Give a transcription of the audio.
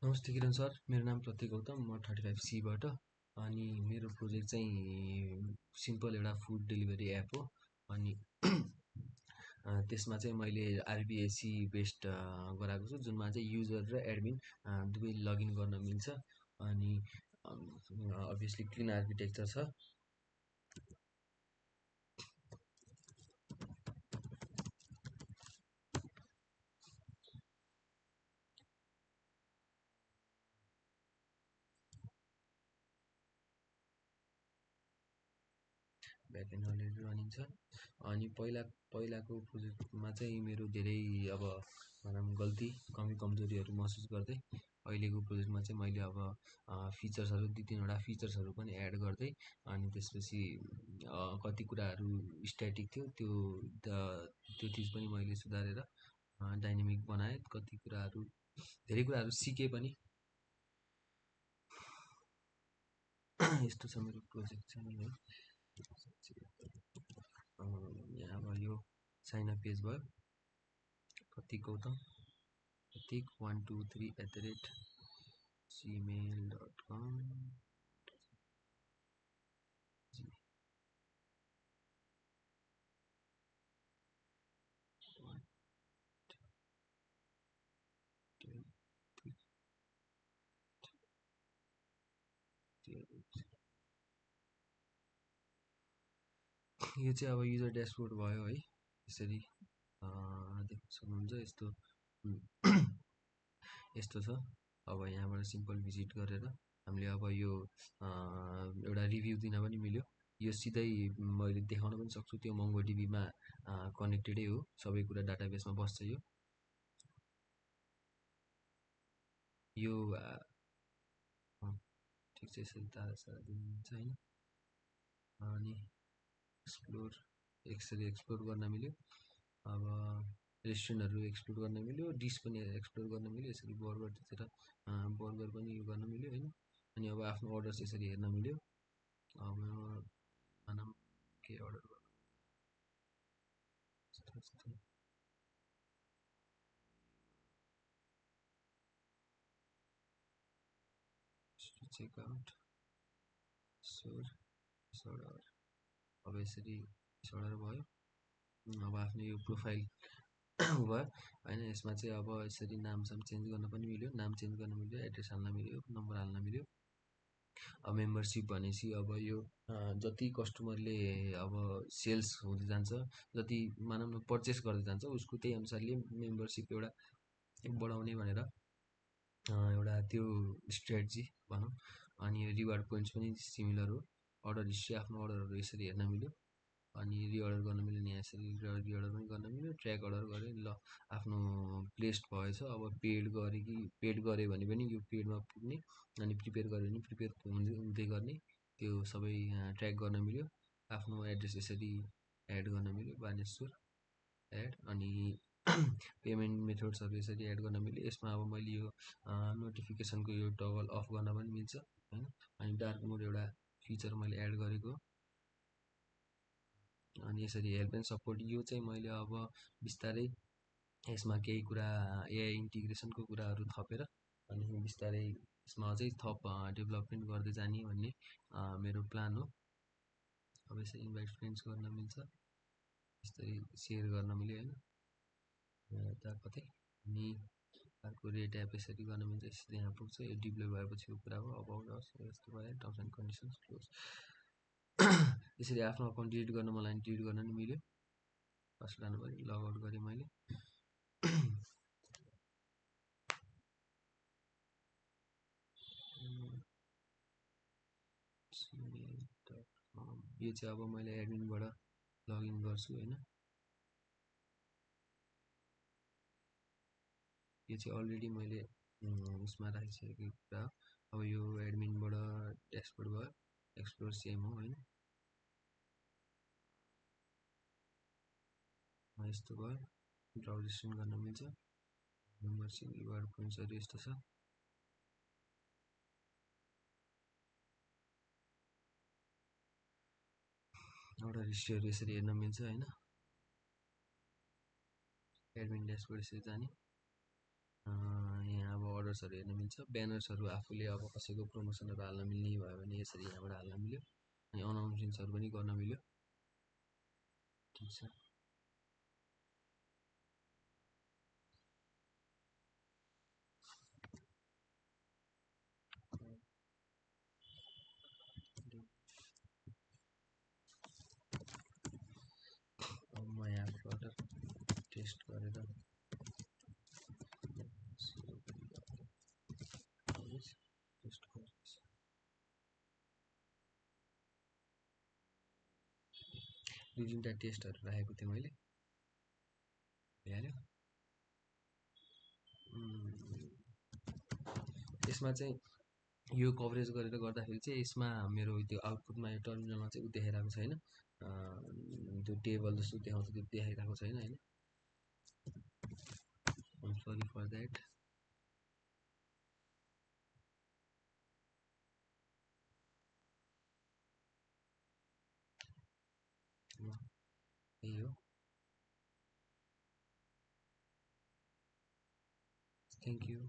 नमस्ते किरण सर, मेरो नाम प्रतीक गौतम, म 35C बाट। अनि मेरो प्रोजेक्ट चाहिँ सिम्पल एउटा फुड डेलिभरी एप हो। अनि त्यसमा चाहिँ मैले आरबिएससी बेस्ड गराएको छु, जुनमा चाहिँ युजर र एडमिन दुवै लगइन गर्न मिल्छ। अनि अभियसली क्लिन आर्किटेक्चर छ। ब्याकएन्ड अलरेडी रनिङ छ। अनि पहिलाको प्रोजेक्टमा चाहिँ मेरो धेरै अब भनौँ गल्ती कमी कमजोरीहरू महसुस गर्दै अहिलेको प्रोजेक्टमा चाहिँ मैले अब फिचर्सहरू 2-3वटा फिचर्सहरू पनि एड गर्दै अनि त्यसपछि कति कुराहरू स्ट्याटिक थियो त्यो चिज पनि मैले सुधारेर डाइनामिक बनाएँ। कति कुराहरू धेरै कुराहरू सिकेँ पनि। यस्तो छ मेरो प्रोजेक्ट चाहिँ है। यहाँ अब यो साइन अप पेज भयो। प्रतीक गौतम, प्रतीक 123@gmail.com। यो चाहिँ अब युजर ड्यासबोर्ड भयो है। यसरी देख्न सक्नुहुन्छ। यस्तो छ। अब यहाँबाट सिम्पल भिजिट गरेर हामीले अब यो एउटा रिभ्यू दिन पनि मिल्यो। यो सिधै मैले देखाउन पनि सक्छु, त्यो MongoDB-मा कनेक्टेडै हो, सबै कुरा डाटाबेसमा बस्छ। यो ठिक छ, यसरी तारा दिनुहुन्छ होइन। अनि यसरी एक्सप्लोर गर्न मिल्यो। अब रेस्टुरेन्टहरू एक्सप्लोर गर्न मिल्यो, डिस पनि एक्सप्लोर गर्न मिल्यो। यसरी बर्गरतिर बर्गर पनि यो गर्न मिल्यो होइन। अनि अब आफ्नो अर्डर्स यसरी हेर्न मिल्यो। अब भनौँ के अर्डर गर्नु चेकआउट अर्डर। अब यसरी अर्डर भयो। अब आफ्नो यो प्रोफाइल भयो होइन। यसमा चाहिँ अब यसरी नामसाम चेन्ज गर्न पनि मिल्यो, नाम चेन्ज गर्न मिल्यो, एड्रेस हाल्न मिल्यो, नम्बर हाल्न मिल्यो। अब मेम्बरसिप भनेपछि अब यो जति कस्टमरले अब सेल्स हुँदै जान्छ, जति मानौँ न पर्चेस गर्दै जान्छ, उसको त्यही अनुसारले मेम्बरसिप एउटा बढाउने भनेर एउटा त्यो स्ट्रेटजी भनौँ। अनि रिवार्ड पोइन्ट्स पनि सिमिलर हो। अर्डर हिस्ट्री, आफ्नो अर्डरहरू यसरी हेर्न मिल्यो। अनि रिअर्डर गर्न मिल्यो नि, यसरी रिअर्डर पनि गर्न मिल्यो। ट्र्याक अर्डर गऱ्यो, ल आफ्नो प्लेस्ड भएछ। अब पेड गऱ्यो भने पनि यो पेडमा पुग्ने, अनि प्रिपेयर गऱ्यो भने प्रिपेयर हुँदै गर्ने, त्यो सबै ट्र्याक गर्न मिल्यो। आफ्नो एड्रेस यसरी एड गर्न मिल्यो, बानेश्वर एड। अनि पेमेन्ट मेथड्सहरू यसरी एड गर्न मिल्यो। यसमा अब मैले यो नोटिफिकेसनको यो टगल अफ गर्न पनि मिल्छ होइन। अनि डार्क मोड एउटा फिचर मैले एड गरेको। अनि यसरी हेल्प एन्ड सपोर्ट, यो चाहिँ मैले अब बिस्तारै यसमा केही कुरा एआई इन्टिग्रेसनको कुराहरू थपेर अनि बिस्तारै यसमा अझै थप डेभलपमेन्ट गर्दै जाने भन्ने मेरो प्लान हो। अब यसरी इन्भाइट फ्रेन्ड्स गर्न मिल्छ, यस्तै सेयर गर्न मिल्यो होइन यता कतै। अनि अर्को रेट एप यसरी गर्न मिल्छ, यसरी यहाँ पुग्छ। यो डिप्लोय भएपछिको कुरा हो। अब यस्तो भयो, टर्म्स एन्ड कन्डिसन्स क्लोज। यसरी आफ्नो अकाउन्ट डिलिट गर्न मलाई डिलिट गर्न नि मिल्यो। फर्स्ट लानु पऱ्यो, लगआउट गरेँ मैले। यो चाहिँ अब मैले एडमिनबाट लगइन गर्छु होइन। यो चाहिँ अलरेडी मैले उसमा राखिसकेको कुरा हो। अब यो एडमिनबाट ड्यासबोर्ड भयो, एक्सप्लोर सेम हो होइन। यस्तो भयो, ड्र रेजिस्ट्रेसन गर्न मिल्छ। मेम्बरसिप, रिवार्ड पोइन्ट्सहरू यस्तो छ। अर्डर हिस्ट्रीहरू यसरी हेर्न मिल्छ होइन। एडमिन ड्यासबोर्ड यसरी जाने। यहाँ अब अर्डर ब्यानर्सहरू हेर्न मिल्छ। ब्यानर्सहरू आफूले अब कसैको प्रमोसनहरू हाल्न मिल्ने भयो भने यसरी यहाँबाट हाल्न मिल्यो। अनि अनाउन्सिङ्सहरू पनि गर्न मिल्यो। ठिक छ। अब म यहाँ फ्लटर टेस्ट गरेर टेस्ट गर्छु। दुई तिनवटा टेस्टहरू राखेको थिएँ मैले, भइहाल्यो। यसमा चाहिँ यो कभरेज गरेर गर्दाखेरि चाहिँ यसमा मेरो त्यो आउटपुटमा यो टर्मिनलमा चाहिँ उ देखाइरहेको छैन, त्यो टेबल जस्तो देखाउँछ त्यो देखाइरहेको छैन होइन। Sorry for that. यही हो। Thank you.